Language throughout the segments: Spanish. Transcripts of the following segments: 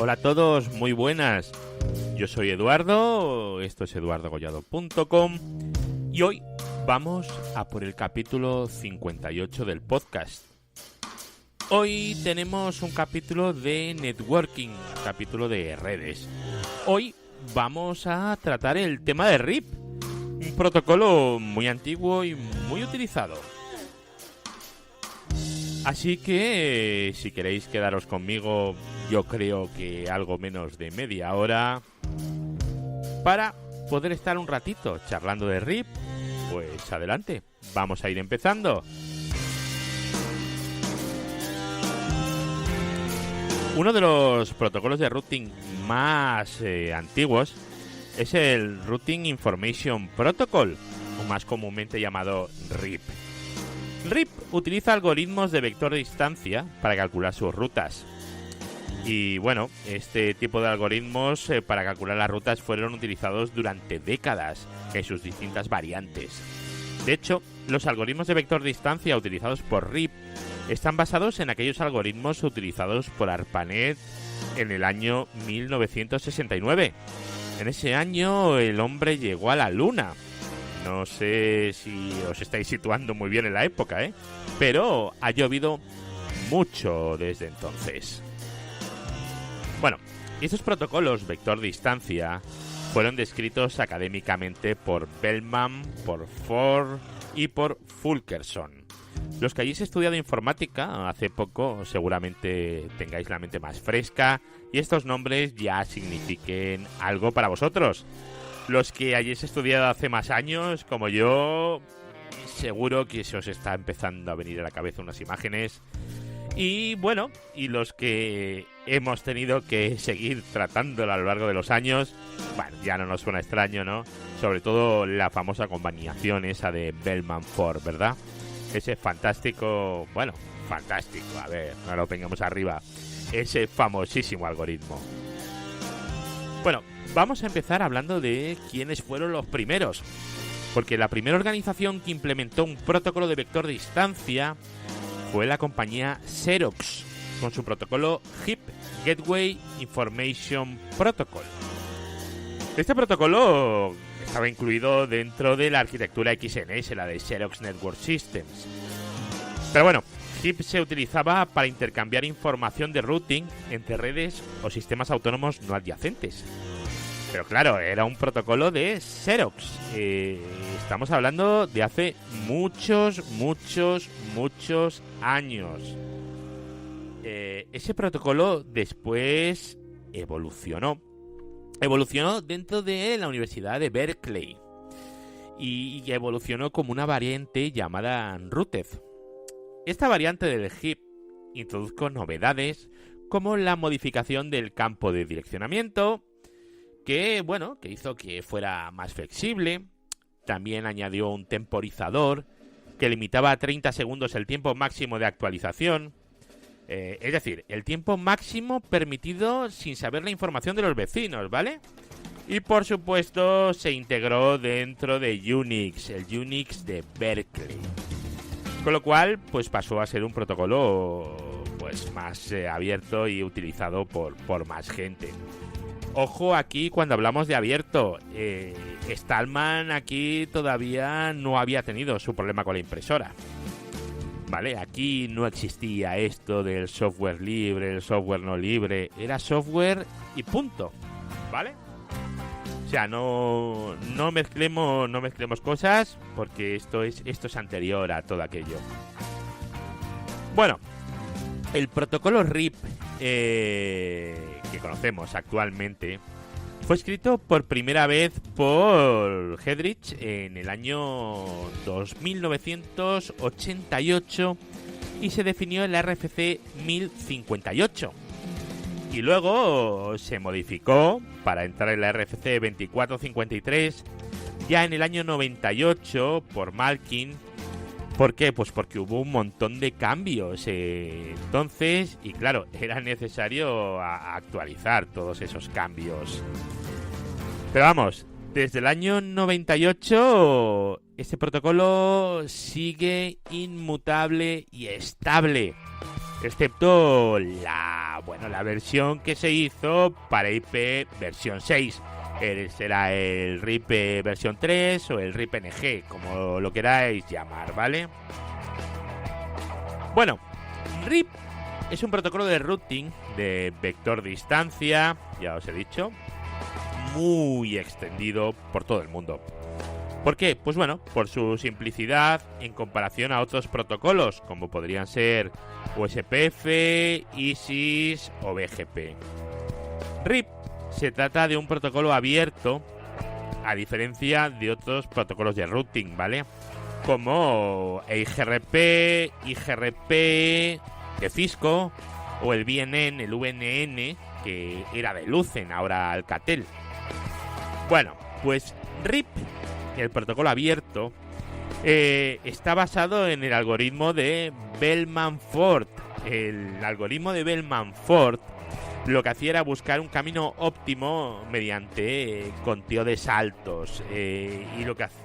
Hola a todos, muy buenas. Yo soy Eduardo, esto es eduardogollado.com y hoy vamos a por el capítulo 58 del podcast. Hoy tenemos un capítulo de networking, un capítulo de redes. Hoy vamos a tratar el tema de RIP, un protocolo muy antiguo y muy utilizado. Así que si queréis quedaros conmigo, yo creo que algo menos de media hora para poder estar un ratito charlando de RIP, pues adelante, vamos a ir empezando. Uno de los protocolos de routing más antiguos es el Routing Information Protocol, o más comúnmente llamado RIP. RIP utiliza algoritmos de vector de distancia para calcular sus rutas. Y bueno, este tipo de algoritmos para calcular las rutas fueron utilizados durante décadas en sus distintas variantes. De hecho, los algoritmos de vector de distancia utilizados por RIP están basados en aquellos algoritmos utilizados por ARPANET en el año 1969. En ese año el hombre llegó a la Luna. No sé si os estáis situando muy bien en la época, pero ha llovido mucho desde entonces. Bueno, estos protocolos vector distancia fueron descritos académicamente por Bellman, por Ford y por Fulkerson. Los que hayáis estudiado informática hace poco seguramente tengáis la mente más fresca y estos nombres ya signifiquen algo para vosotros. Los que hayáis estudiado hace más años, como yo, seguro que se os está empezando a venir a la cabeza unas imágenes. Y bueno, y los que hemos tenido que seguir tratándolo a lo largo de los años, bueno, ya no nos suena extraño, ¿no? Sobre todo la famosa combinación esa de Bellman-Ford, ¿verdad? Ese fantástico, bueno, fantástico, a ver, no lo tengamos arriba, ese famosísimo algoritmo. Bueno, vamos a empezar hablando de quiénes fueron los primeros, porque la primera organización que implementó un protocolo de vector de distancia fue la compañía Xerox, con su protocolo HIP, Gateway Information Protocol. Este protocolo estaba incluido dentro de la arquitectura XNS, la de Xerox Network Systems. Pero bueno, HIP se utilizaba para intercambiar información de routing entre redes o sistemas autónomos no adyacentes. Pero claro, era un protocolo de Xerox. Estamos hablando de hace muchos años. Ese protocolo después evolucionó. Evolucionó dentro de la Universidad de Berkeley. Y evolucionó como una variante llamada Routed. Esta variante del HIP introdujo novedades como la modificación del campo de direccionamiento, que hizo que fuera más flexible. También añadió un temporizador que limitaba a 30 segundos el tiempo máximo de actualización. Es decir, el tiempo máximo permitido sin saber la información de los vecinos, ¿vale? Y por supuesto se integró dentro de Unix, el Unix de Berkeley. Con lo cual, pues pasó a ser un protocolo pues más abierto y utilizado por más gente. Ojo aquí cuando hablamos de abierto, Stallman aquí todavía no había tenido su problema con la impresora. Vale, aquí no existía esto del software libre, el software no libre, era software y punto, ¿vale? O sea, no mezclemos cosas porque esto es anterior a todo aquello. Bueno, el protocolo RIP que conocemos actualmente fue escrito por primera vez por Heydrich en el año 2988 y se definió en la RFC 1058. Y luego se modificó para entrar en la RFC 2453 ya en el año 98 por Malkin. ¿Por qué? Pues porque hubo un montón de cambios entonces y claro, era necesario actualizar todos esos cambios. Pero vamos, desde el año 98 este protocolo sigue inmutable y estable. excepto la versión que se hizo para IP versión 6. Será el RIP versión 3 o el RIP NG, como lo queráis llamar, ¿vale? Bueno, RIP es un protocolo de routing de vector distancia, ya os he dicho, muy extendido por todo el mundo. ¿Por qué? Pues bueno, por su simplicidad en comparación a otros protocolos, como podrían ser USPF, ISIS o BGP. RIP se trata de un protocolo abierto, a diferencia de otros protocolos de routing, ¿vale? Como EIGRP, IGRP de Cisco o el VNN, el VNN, que era de Lucent, ahora Alcatel. Bueno, pues RIP, el protocolo abierto, está basado en el algoritmo de Bellman-Ford. El algoritmo de Bellman-Ford lo que hacía era buscar un camino óptimo mediante conteo de saltos. Y lo que hace,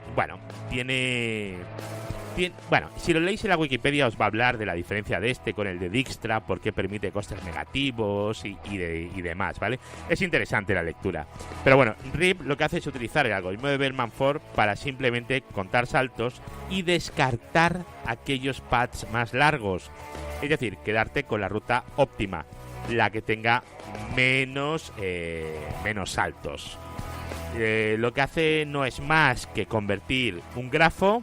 si lo leéis en la Wikipedia os va a hablar de la diferencia de este con el de Dijkstra, porque permite costes negativos y demás, ¿vale? Es interesante la lectura. Pero bueno, RIP lo que hace es utilizar el algoritmo de Bellman-Ford para simplemente contar saltos y descartar aquellos paths más largos. Es decir, quedarte con la ruta óptima, la que tenga menos saltos. Lo que hace no es más que convertir un grafo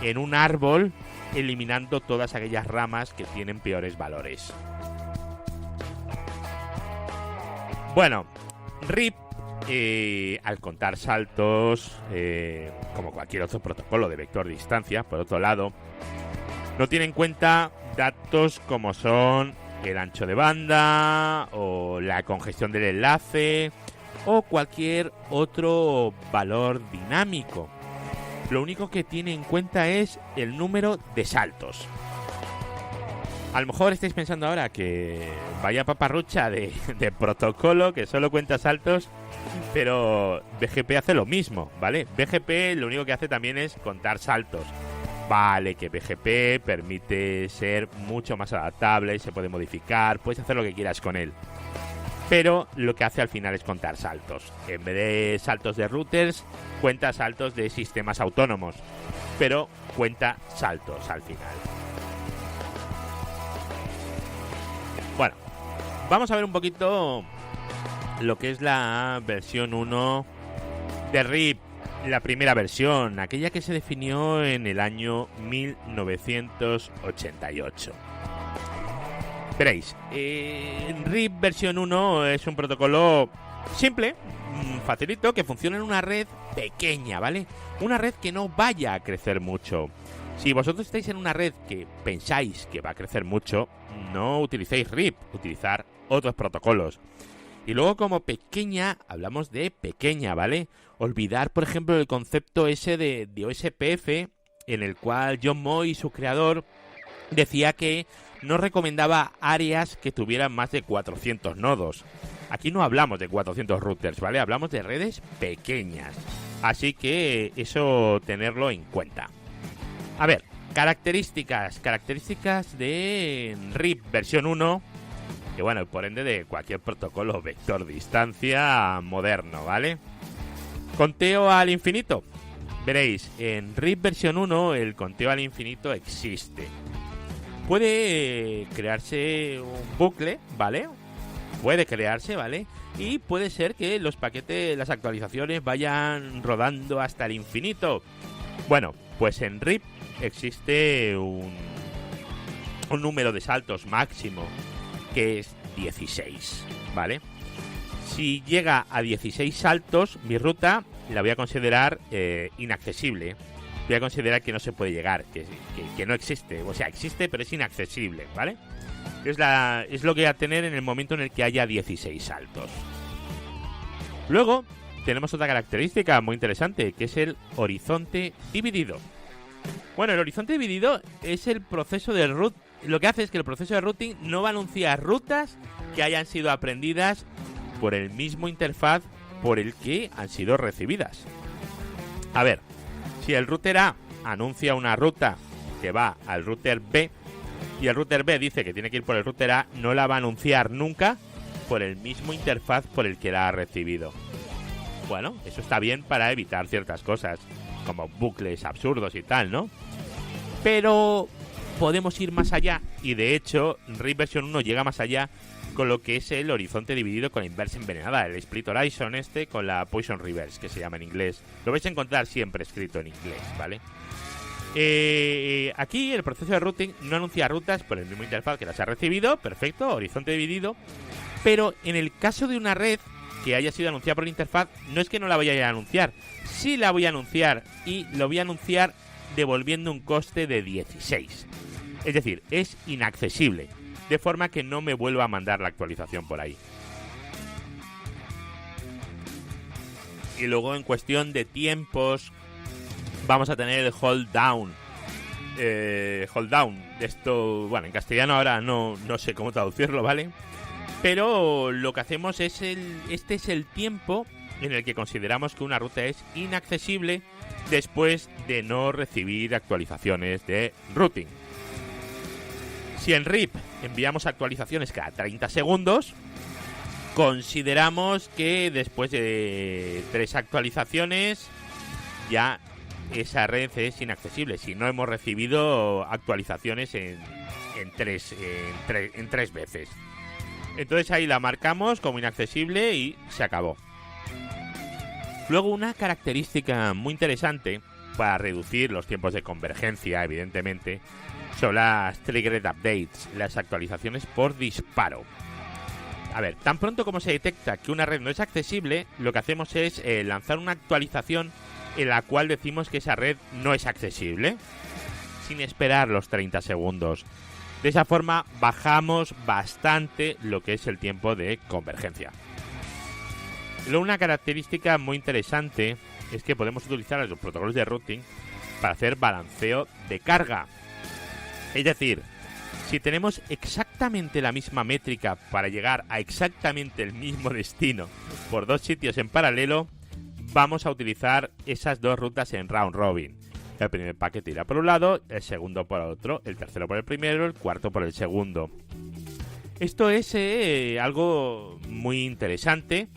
en un árbol, eliminando todas aquellas ramas que tienen peores valores. Bueno, RIP, al contar saltos, como cualquier otro protocolo de vector distancia, por otro lado, no tiene en cuenta datos como son el ancho de banda o la congestión del enlace o cualquier otro valor dinámico. Lo único que tiene en cuenta es el número de saltos. A lo mejor estáis pensando ahora que vaya paparrucha de protocolo que solo cuenta saltos, pero BGP hace lo mismo, ¿vale? BGP lo único que hace también es contar saltos. Vale, que BGP permite ser mucho más adaptable, se puede modificar, puedes hacer lo que quieras con él. Pero lo que hace al final es contar saltos. En vez de saltos de routers, cuenta saltos de sistemas autónomos. Pero cuenta saltos al final. Bueno, vamos a ver un poquito lo que es la versión 1 de RIP. La primera versión, aquella que se definió en el año 1988. Veréis, RIP versión 1 es un protocolo simple, facilito, que funciona en una red pequeña, ¿vale? Una red que no vaya a crecer mucho. Si vosotros estáis en una red que pensáis que va a crecer mucho, no utilicéis RIP, utilizar otros protocolos. Y luego como pequeña, hablamos de pequeña, ¿vale? Olvidar, por ejemplo, el concepto ese de OSPF, en el cual John Moy, su creador, decía que no recomendaba áreas que tuvieran más de 400 nodos. Aquí no hablamos de 400 routers, ¿vale? Hablamos de redes pequeñas. Así que eso tenerlo en cuenta. A ver, características de RIP versión 1, que bueno, por ende de cualquier protocolo vector distancia moderno, ¿vale? Conteo al infinito. Veréis, en RIP versión 1 el conteo al infinito existe. Puede crearse un bucle, ¿vale? Puede crearse, ¿vale? Y puede ser que los paquetes, las actualizaciones vayan rodando hasta el infinito. Bueno, pues en RIP existe un número de saltos máximo, que es 16, ¿vale? Si llega a 16 saltos, mi ruta la voy a considerar inaccesible. Voy a considerar que no se puede llegar, que no existe. O sea, existe, pero es inaccesible, ¿vale? Es lo que va a tener en el momento en el que haya 16 saltos. Luego, tenemos otra característica muy interesante, que es el horizonte dividido. Bueno, el horizonte dividido es el proceso de root. Lo que hace es que el proceso de routing no va a anunciar rutas que hayan sido aprendidas por el mismo interfaz por el que han sido recibidas. A ver, si el router A anuncia una ruta que va al router B, y el router B dice que tiene que ir por el router A, no la va a anunciar nunca por el mismo interfaz por el que la ha recibido. Bueno, eso está bien para evitar ciertas cosas, como bucles absurdos y tal, ¿no? Pero podemos ir más allá, y de hecho RIP versión 1 llega más allá con lo que es el horizonte dividido con la inversa envenenada, el Split Horizon con la Poison Reverse, que se llama en inglés. Lo vais a encontrar siempre escrito en inglés, ¿vale? Aquí el proceso de routing no anuncia rutas por el mismo interfaz que las ha recibido, perfecto, horizonte dividido, pero en el caso de una red que haya sido anunciada por interfaz, no es que no la vaya a anunciar, sí la voy a anunciar, y lo voy a anunciar devolviendo un coste de 16. Es decir, es inaccesible, de forma que no me vuelva a mandar la actualización por ahí. Y luego en cuestión de tiempos vamos a tener el hold down. Esto, bueno, en castellano ahora no sé cómo traducirlo, ¿vale? Pero lo que hacemos es este es el tiempo en el que consideramos que una ruta es inaccesible después de no recibir actualizaciones de routing. Si en RIP enviamos actualizaciones cada 30 segundos, consideramos que después de 3 actualizaciones ya esa red es inaccesible, si no hemos recibido actualizaciones en 3 veces. Entonces ahí la marcamos como inaccesible y se acabó. Luego, una característica muy interesante para reducir los tiempos de convergencia, evidentemente, son las Triggered Updates, las actualizaciones por disparo. A ver, tan pronto como se detecta que una red no es accesible, lo que hacemos es lanzar una actualización en la cual decimos que esa red no es accesible, sin esperar los 30 segundos. De esa forma bajamos bastante lo que es el tiempo de convergencia. Luego, una característica muy interesante es que podemos utilizar los protocolos de routing para hacer balanceo de carga. Es decir, si tenemos exactamente la misma métrica para llegar a exactamente el mismo destino por 2 sitios en paralelo, vamos a utilizar esas 2 rutas en round robin. El primer paquete irá por un lado, el segundo por otro, el tercero por el primero, el cuarto por el segundo. Esto es algo muy interesante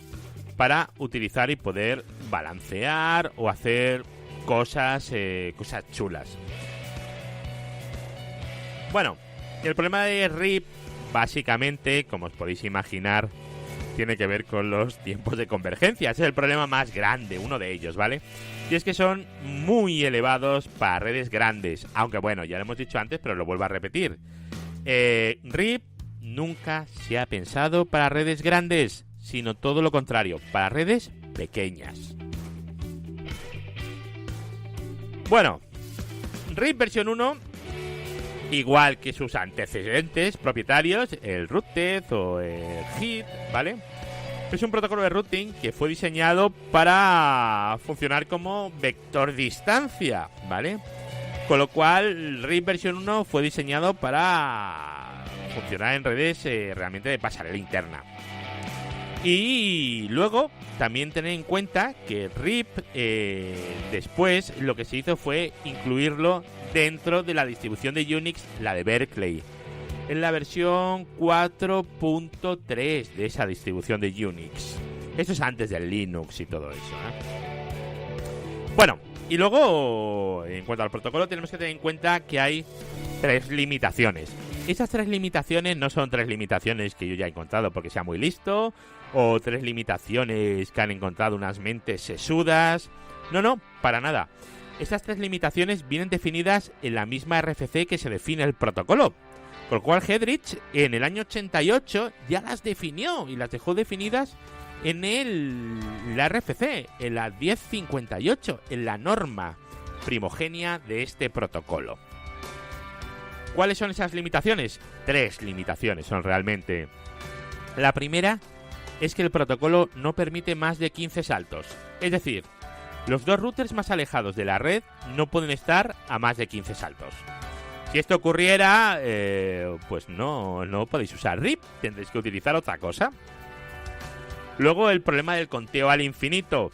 para utilizar y poder balancear o hacer cosas chulas. Bueno, el problema de RIP, básicamente, como os podéis imaginar, tiene que ver con los tiempos de convergencia. Ese es el problema más grande, uno de ellos, ¿vale? Y es que son muy elevados para redes grandes. Aunque bueno, ya lo hemos dicho antes, pero lo vuelvo a repetir. RIP nunca se ha pensado para redes grandes, sino todo lo contrario, para redes pequeñas. Bueno, RIP versión 1, igual que sus antecedentes propietarios, el Rooted o el HIT, ¿vale? Es un protocolo de routing que fue diseñado para funcionar como vector distancia, ¿vale? Con lo cual, RIP versión 1 fue diseñado para funcionar en redes realmente de pasarela interna. Y luego, también tener en cuenta que RIP después lo que se hizo fue incluirlo dentro de la distribución de Unix, la de Berkeley, en la versión 4.3 de esa distribución de Unix. Esto es antes del Linux y todo eso, ¿eh? Bueno, y luego, en cuanto al protocolo, tenemos que tener en cuenta que hay 3 limitaciones. Esas 3 limitaciones no son 3 limitaciones que yo ya he encontrado porque sea muy listo, o 3 limitaciones que han encontrado unas mentes sesudas. No, para nada. Estas 3 limitaciones vienen definidas en la misma RFC que se define el protocolo. Con lo cual Headrich en el año 88 ya las definió y las dejó definidas en la RFC, en la 1058, en la norma primogenia de este protocolo. ¿Cuáles son esas limitaciones? 3 limitaciones son realmente. La primera es que el protocolo no permite más de 15 saltos. Es decir, los 2 routers más alejados de la red no pueden estar a más de 15 saltos. Si esto ocurriera, pues no podéis usar RIP, tendréis que utilizar otra cosa. Luego, el problema del conteo al infinito.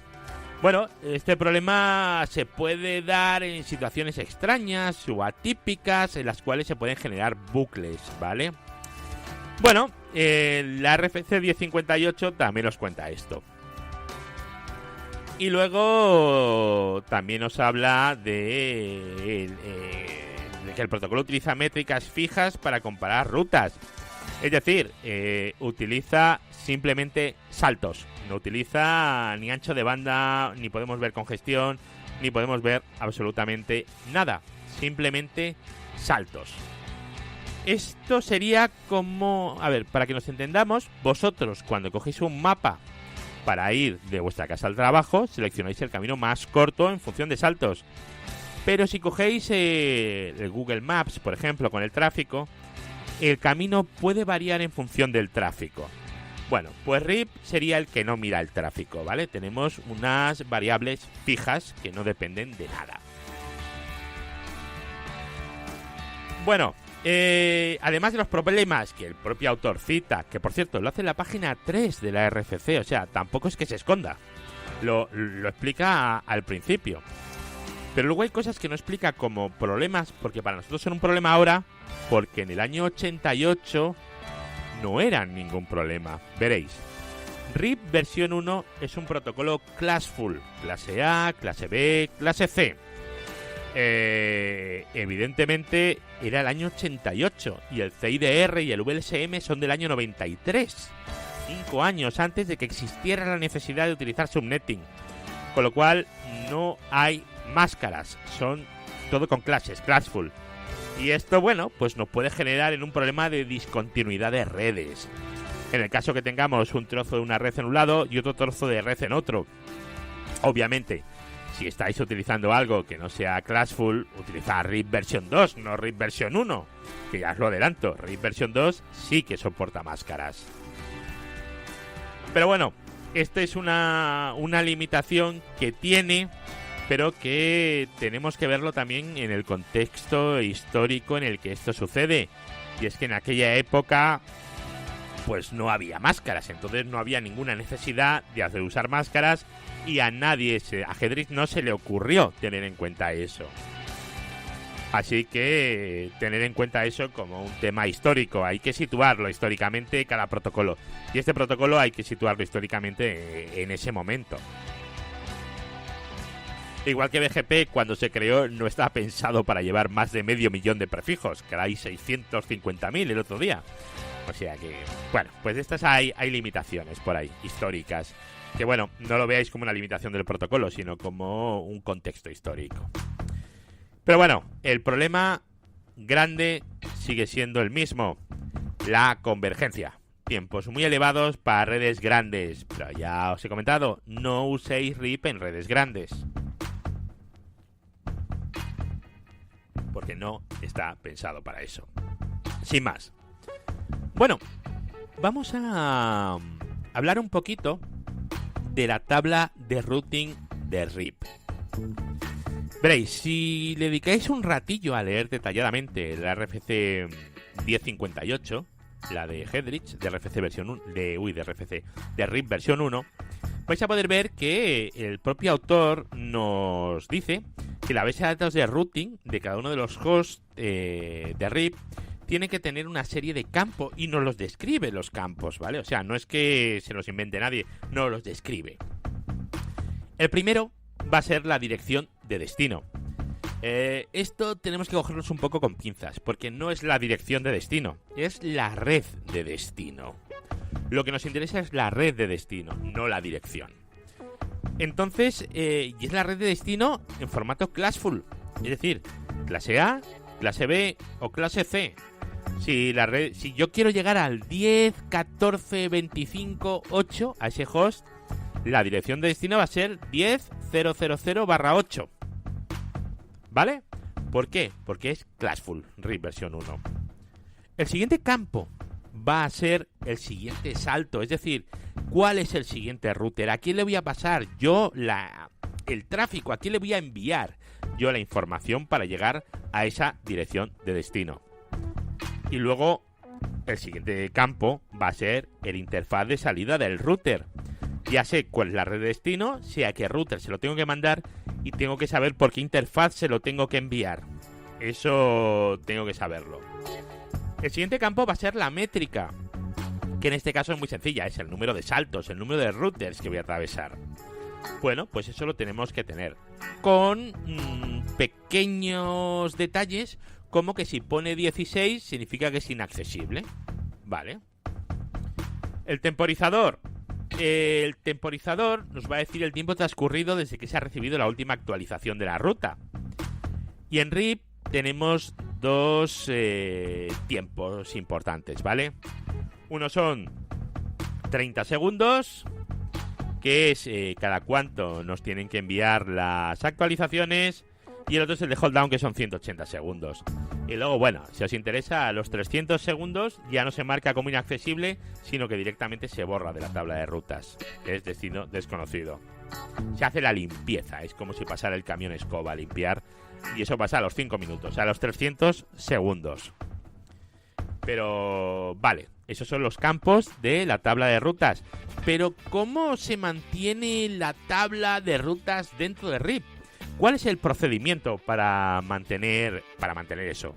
Bueno, este problema se puede dar en situaciones extrañas o atípicas en las cuales se pueden generar bucles, ¿vale? Bueno, la RFC 1058 también nos cuenta esto. Y luego también nos habla de que el protocolo utiliza métricas fijas para comparar rutas. Es decir, utiliza simplemente saltos. No utiliza ni ancho de banda, ni podemos ver congestión, ni podemos ver absolutamente nada. Simplemente saltos. Esto sería como... A ver, para que nos entendamos, vosotros cuando cogéis un mapa para ir de vuestra casa al trabajo, seleccionáis el camino más corto en función de saltos. Pero si cogéis el Google Maps, por ejemplo, con el tráfico, el camino puede variar en función del tráfico. Bueno, pues RIP sería el que no mira el tráfico, ¿vale? Tenemos unas variables fijas que no dependen de nada. Bueno, además de los problemas que el propio autor cita, que por cierto lo hace en la página 3 de la RFC, o sea, tampoco es que se esconda, lo explica al principio. Pero luego hay cosas que no explica como problemas, porque para nosotros son un problema ahora, porque en el año 88 no eran ningún problema. Veréis, RIP versión 1 es un protocolo classful, clase A, clase B, clase C. Evidentemente era el año 88 y el CIDR y el VLSM son del año 93, 5 años antes de que existiera la necesidad de utilizar subnetting, con lo cual no hay máscaras, son todo con clases, classful. Y esto, bueno, pues nos puede generar en un problema de discontinuidad de redes. En el caso que tengamos un trozo de una red en un lado y otro trozo de red en otro. Obviamente, si estáis utilizando algo que no sea classful, utilizad RIP versión 2, no RIP versión 1, que ya os lo adelanto, RIP versión 2 sí que soporta máscaras. Pero bueno, esta es una limitación que tiene, pero que tenemos que verlo también en el contexto histórico en el que esto sucede. Y es que en aquella época pues no había máscaras, entonces no había ninguna necesidad de usar máscaras y a nadie, a Hedrick no se le ocurrió tener en cuenta eso. Así que tener en cuenta eso como un tema histórico, hay que situarlo históricamente cada protocolo. Y este protocolo hay que situarlo históricamente en ese momento. Igual que BGP, cuando se creó, no estaba pensado para llevar más de 500.000 de prefijos, que hay 650.000 el otro día. O sea que, bueno, pues de estas hay limitaciones por ahí, históricas. Que bueno, no lo veáis como una limitación del protocolo, sino como un contexto histórico. Pero bueno, el problema grande sigue siendo el mismo, la convergencia. Tiempos muy elevados para redes grandes, pero ya os he comentado, no uséis RIP en redes grandes, porque no está pensado para eso. Sin más. Bueno, vamos a hablar un poquito de la tabla de routing de RIP. Veréis, si le dedicáis un ratillo a leer detalladamente la RFC 1058, la de Hedrick, de RFC versión 1, de RIP versión 1, vais a poder ver que el propio autor nos dice que la base de datos de routing de cada uno de los hosts de RIP tiene que tener una serie de campos y nos los describe los campos, ¿vale? O sea, no es que se los invente nadie, no los describe. El primero va a ser la dirección de destino. Esto tenemos que cogernos un poco con pinzas, porque no es la dirección de destino, es la red de destino. Lo que nos interesa es la red de destino, no la dirección. Entonces, y es la red de destino en formato classful, es decir, clase A, clase B o clase C. Si yo quiero llegar al 10, 14, 25, 8 a ese host, la dirección de destino va a ser 10.000/8. ¿Vale? ¿Por qué? Porque es classful, RIP versión 1. El siguiente campo va a ser el siguiente salto, es decir, ¿cuál es el siguiente router? ¿A quién le voy a pasar yo el tráfico? ¿A quién le voy a enviar yo la información para llegar a esa dirección de destino? Y luego el siguiente campo va a ser el interfaz de salida del router. Ya sé cuál es la red de destino, sé a qué router se lo tengo que mandar y tengo que saber por qué interfaz se lo tengo que enviar. Eso tengo que saberlo. El siguiente campo va a ser la métrica, que en este caso es muy sencilla, es el número de saltos, el número de routers que voy a atravesar. Bueno, pues eso lo tenemos que tener con pequeños detalles, como que si pone 16 significa que es inaccesible. Vale. El temporizador. El temporizador nos va a decir el tiempo transcurrido desde que se ha recibido la última actualización de la ruta. Y en RIP tenemos dos tiempos importantes, ¿vale? Uno son 30 segundos, que es cada cuánto nos tienen que enviar las actualizaciones, y el otro es el de hold down, que son 180 segundos. Y luego, bueno, si os interesa, a los 300 segundos ya no se marca como inaccesible, sino que directamente se borra de la tabla de rutas, que es destino desconocido. Se hace la limpieza, es como si pasara el camión escoba a limpiar, y eso pasa a los 5 minutos, a los 300 segundos. Pero, vale, esos son los campos de la tabla de rutas. Pero, ¿cómo se mantiene la tabla de rutas dentro de RIP? ¿Cuál es el procedimiento para mantener eso?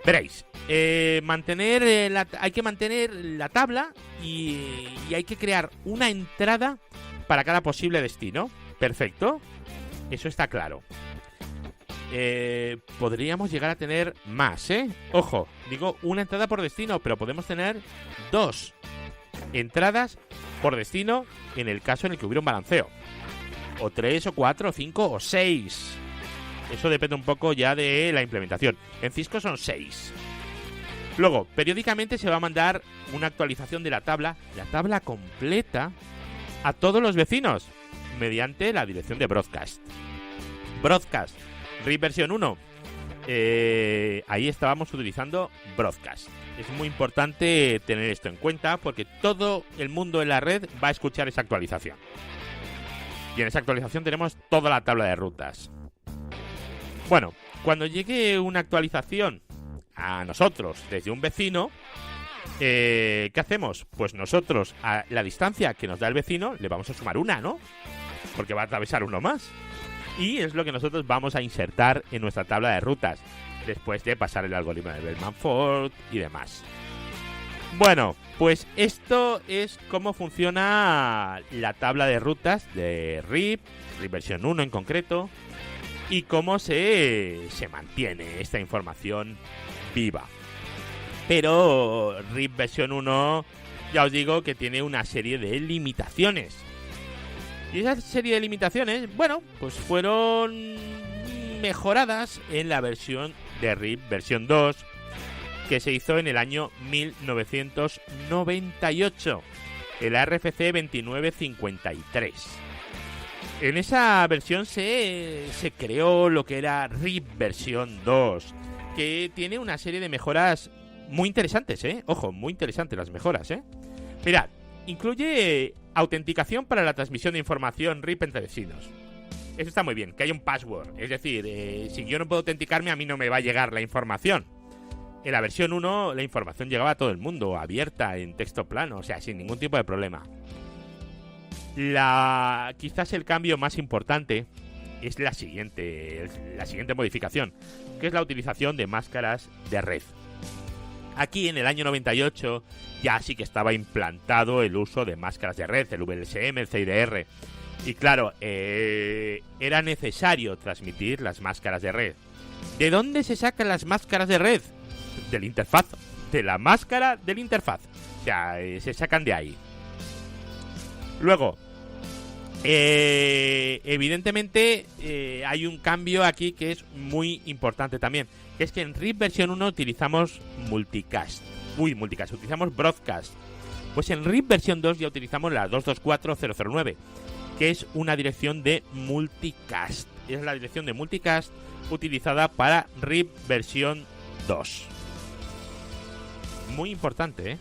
Veréis, hay que mantener la tabla y hay que crear una entrada para cada posible destino. Perfecto, eso está claro. Podríamos llegar a tener más, ¿eh? Ojo, digo una entrada por destino, pero podemos tener 2 entradas por destino en el caso en el que hubiera un balanceo. O 3, o 4, o 5, o 6. Eso depende un poco ya de la implementación. En Cisco son 6. Luego, periódicamente se va a mandar una actualización de la tabla completa, a todos los vecinos, mediante la dirección de broadcast. Broadcast, RIP versión 1. Ahí estábamos utilizando broadcast. Es muy importante tener esto en cuenta, porque todo el mundo en la red va a escuchar esa actualización. Y en esa actualización tenemos toda la tabla de rutas. Bueno, cuando llegue una actualización a nosotros desde un vecino, ¿qué hacemos? Pues nosotros a la distancia que nos da el vecino le vamos a sumar una, ¿no? Porque va a atravesar uno más. Y es lo que nosotros vamos a insertar en nuestra tabla de rutas, después de pasar el algoritmo de Bellman-Ford y demás. Bueno, pues esto es cómo funciona la tabla de rutas de RIP versión 1 en concreto, y cómo se mantiene esta información viva. Pero RIP versión 1, ya os digo que tiene una serie de limitaciones. Y esa serie de limitaciones, bueno, pues fueron mejoradas en la versión de RIP versión 2, que se hizo en el año 1998, el RFC 2953. En esa versión se creó lo que era RIP versión 2, que tiene una serie de mejoras muy interesantes, ¿eh? Ojo, muy interesantes las mejoras, ¿eh? Mirad, incluye autenticación para la transmisión de información RIP entre vecinos. Eso está muy bien, que haya un password. Es decir, si yo no puedo autenticarme, a mí no me va a llegar la información. En la versión 1 la información llegaba a todo el mundo, abierta, en texto plano, o sea, sin ningún tipo de problema. Quizás el cambio más importante es la siguiente modificación, que es la utilización de máscaras de red. Aquí en el año 98 ya sí que estaba implantado el uso de máscaras de red, el VLSM, el CIDR. Y claro, era necesario transmitir las máscaras de red. ¿De dónde se sacan las máscaras de red? Del interfaz, de la máscara del interfaz. O sea, se sacan de ahí. Luego, evidentemente hay un cambio aquí que es muy importante también, que es que en RIP versión 1 utilizamos utilizamos broadcast. Pues en RIP versión 2 ya utilizamos la 224.009, que es una dirección de multicast. Es la dirección de multicast utilizada para RIP versión 2. Muy importante, ¿eh?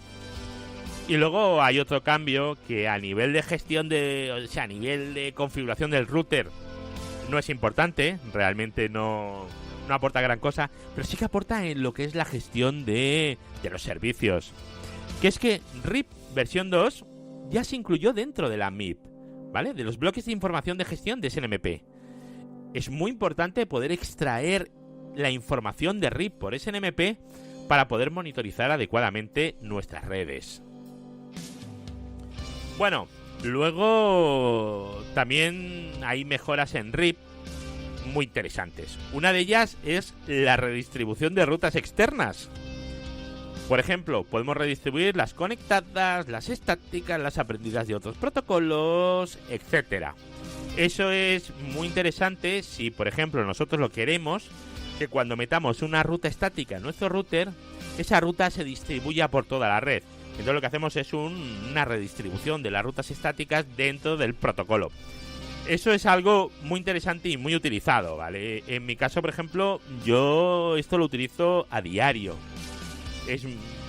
Y luego hay otro cambio que a nivel de gestión a nivel de configuración del router no es importante, realmente no aporta gran cosa, pero sí que aporta en lo que es la gestión de los servicios. Que es que RIP versión 2 ya se incluyó dentro de la MIP. ¿vale? De los bloques de información de gestión de SNMP. Es muy importante poder extraer la información de RIP por SNMP para poder monitorizar adecuadamente nuestras redes. Bueno, luego también hay mejoras en RIP muy interesantes. Una de ellas es la redistribución de rutas externas. Por ejemplo, podemos redistribuir las conectadas, las estáticas, las aprendidas de otros protocolos, etc. Eso es muy interesante si, por ejemplo, nosotros lo queremos, que cuando metamos una ruta estática en nuestro router, esa ruta se distribuya por toda la red. Entonces lo que hacemos es una redistribución de las rutas estáticas dentro del protocolo. Eso es algo muy interesante y muy utilizado, ¿vale? En mi caso, por ejemplo, yo esto lo utilizo a diario.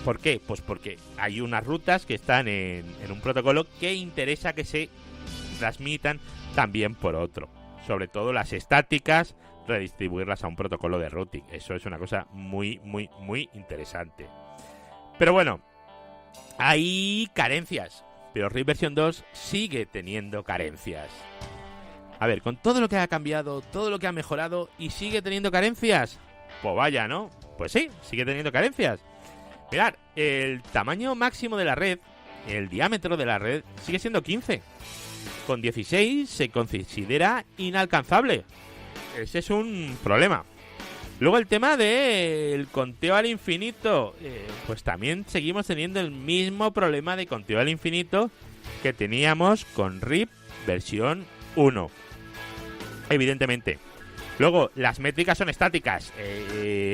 ¿Por qué? Pues porque hay unas rutas que están en un protocolo que interesa que se transmitan también por otro. Sobre todo las estáticas, redistribuirlas a un protocolo de routing. Eso es una cosa muy, muy, muy interesante. Pero bueno, hay carencias. Pero RIP versión 2 sigue teniendo carencias. A ver, con todo lo que ha cambiado, todo lo que ha mejorado y sigue teniendo carencias. Pues vaya, ¿no? Pues sí, sigue teniendo carencias. Mirad, el tamaño máximo de la red, el diámetro de la red, sigue siendo 15. Con 16 se considera inalcanzable. Ese es un problema. Luego el tema del conteo al infinito. Pues también seguimos teniendo el mismo problema de conteo al infinito que teníamos con RIP versión 1. Evidentemente. Luego, las métricas son estáticas,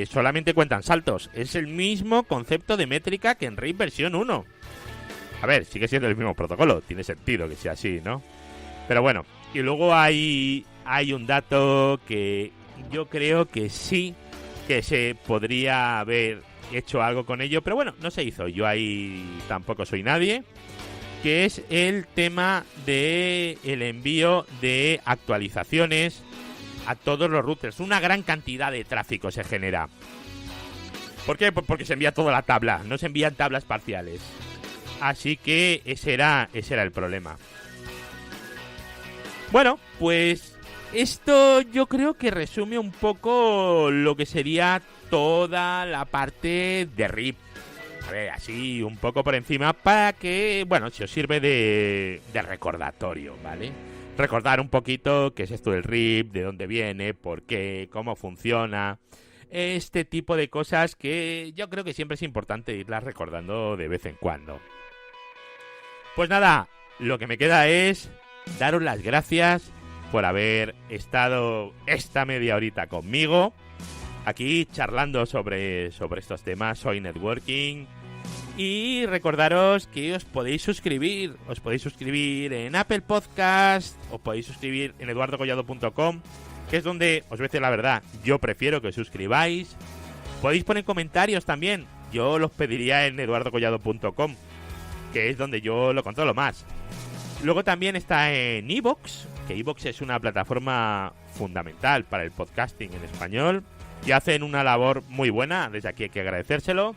solamente cuentan saltos. Es el mismo concepto de métrica que en RIP versión 1. A ver, sigue siendo el mismo protocolo, tiene sentido que sea así, ¿no? Pero bueno, y luego hay un dato que yo creo que sí que se podría haber hecho algo con ello, pero bueno, no se hizo. Yo ahí tampoco soy nadie. Que es el tema de el envío de actualizaciones a todos los routers. Una gran cantidad de tráfico se genera. ¿Por qué? Porque se envía toda la tabla, no se envían tablas parciales. Así que ese era el problema. Bueno, pues esto yo creo que resume un poco lo que sería toda la parte de RIP. A ver, así un poco por encima para que, bueno, si os sirve de recordatorio, ¿vale? Recordar un poquito qué es esto del RIP, de dónde viene, por qué, cómo funciona. Este tipo de cosas que yo creo que siempre es importante irlas recordando de vez en cuando. Pues nada, lo que me queda es daros las gracias por haber estado esta media horita conmigo, aquí charlando sobre estos temas. Soy Networking. Y recordaros que os podéis suscribir en Apple Podcast, os podéis suscribir en eduardocollado.com, que es donde, os voy a decir la verdad, yo prefiero que os suscribáis. Podéis poner comentarios también, yo los pediría en eduardocollado.com, que es donde yo lo controlo más. Luego también está en iVoox, que iVoox es una plataforma fundamental para el podcasting en español, y hacen una labor muy buena, desde aquí hay que agradecérselo.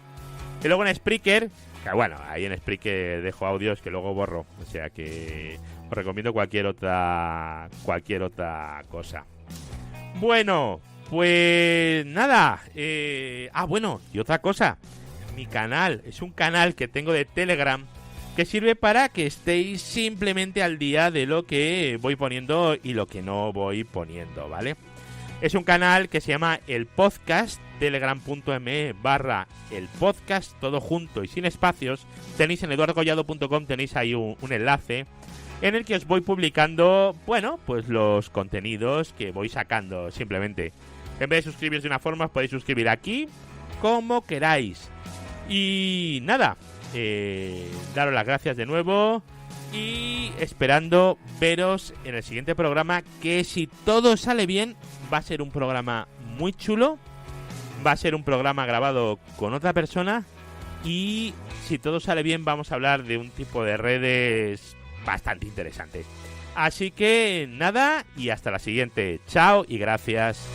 Y luego en Spreaker, que bueno, ahí en Spreaker dejo audios que luego borro, o sea que os recomiendo cualquier otra cosa. Bueno, pues nada, bueno, y otra cosa, mi canal, es un canal que tengo de Telegram que sirve para que estéis simplemente al día de lo que voy poniendo y lo que no voy poniendo, ¿vale? Es un canal que se llama El Podcast, telegram.me/el podcast, todo junto y sin espacios. Tenéis en eduardocollado.com, tenéis ahí un enlace en el que os voy publicando, bueno, pues los contenidos que voy sacando simplemente. En vez de suscribiros de una forma, os podéis suscribir aquí como queráis. Y nada, daros las gracias de nuevo y esperando veros en el siguiente programa, que si todo sale bien va a ser un programa muy chulo, va a ser un programa grabado con otra persona y si todo sale bien vamos a hablar de un tipo de redes bastante interesante. Así que nada, y hasta la siguiente. Chao y gracias.